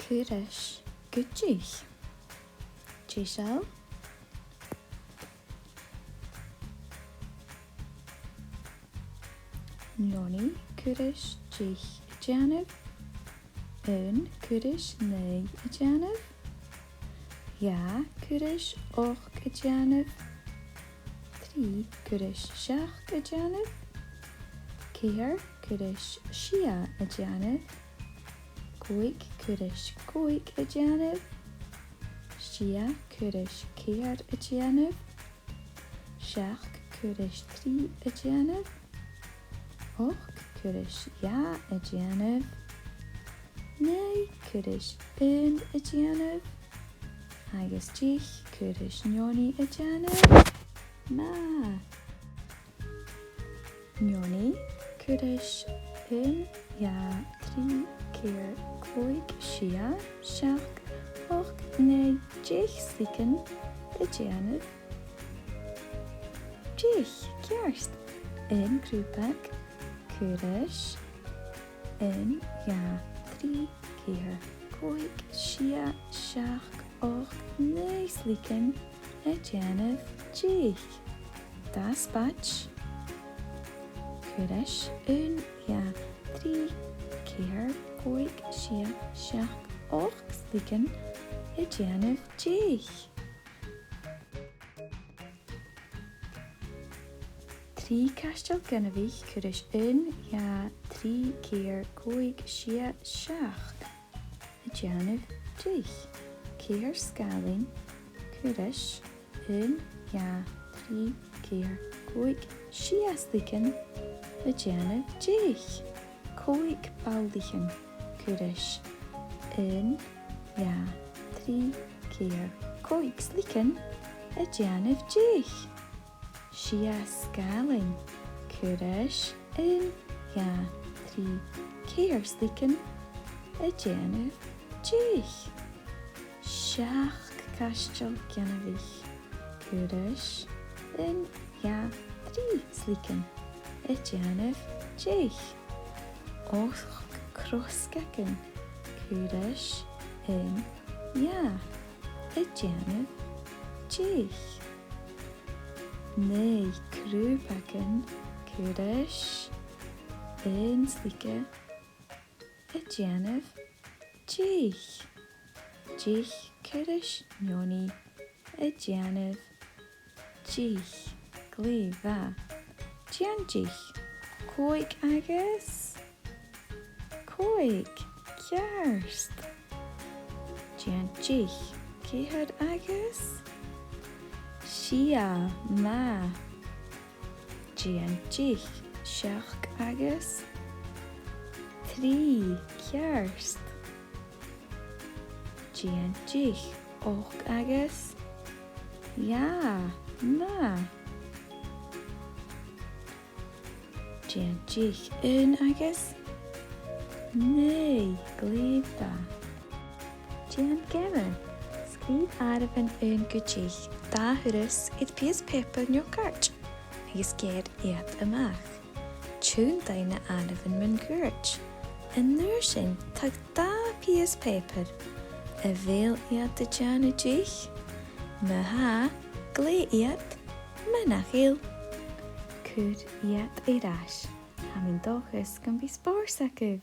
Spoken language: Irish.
Cuireadh go díth. Díseal. Nioni cuireadh díth a déanamh. An cuireadh naoi a déanamh. Ja cuireadh och a déanamh. Trí cuireadh seach a déanamh. Céir cuireadh sia a déanamh. Cúig cuireadh cúig a déanamh. Sia cuireadh céir a déanamh. Seach cuireadh trí a déanamh. Och cuireadh ja a déanamh. Naoi cuireadh un a déanamh. Agus díth cuireadh nioni a déanamh. Ma. Nioni cuireadh un, ja, trí, céir, cúig, sia, seach, och, naoi, díth slíceann a déanamh. Díth, cearst. Un grúpach cuireadh un, ja, trí, céir, cúig, sia, seach, och, naoi slíceann a déanamh díth. Das batch. Cuireadh un, ja, trí, céir, cúig, sia, seach, och slíceann a déanamh díth. Trí caistéal ganamhaigh cuireadh un, ja, trí, céir, cúig, sia, seach a déanamh díth. Céir scáileann cuireadh un, ja, trí, céir, cúig, sia slíceann a déanamh díth. Cúig báilíochainn cuireadh un, ja, trí, céir, cúig slíceann a déanamh díth. Sia scáileann cuireadh un, ja, trí, céir slíceann a déanamh díth. Seach caistéal ganamhaigh cuireadh un, ja, trí slíceann a déanamh díth. Och croscachann cuireadh un, ja, a déanamh díth. Naoi grúpachann cuireadh un slíce a déanamh díth. Díth cuireadh nioni a déanamh díth. Gléamh. Déan díth. Cúig agus. Cúig. Cearst. Déan díth. Céthar agus. Sia. Ma. Déan díth. Seach agus. Trí. Cearst. Déan díth. Och agus. Ja. Ma. Déan díth un agus. Naoi. Gléamh. Déan geimhin. Scríb airmhin un go díth. Dá thuras iad pies pepa neocart. Agus géad iad amach. Tún daine airmhin min gúirt. In nuair sin tag dá pies pepa. A bhéal iad de déan a díth. Me ha. Glé iad. Me nachil. Cúd iad éireas. Hamin dóchas gan bhí spór sacibh.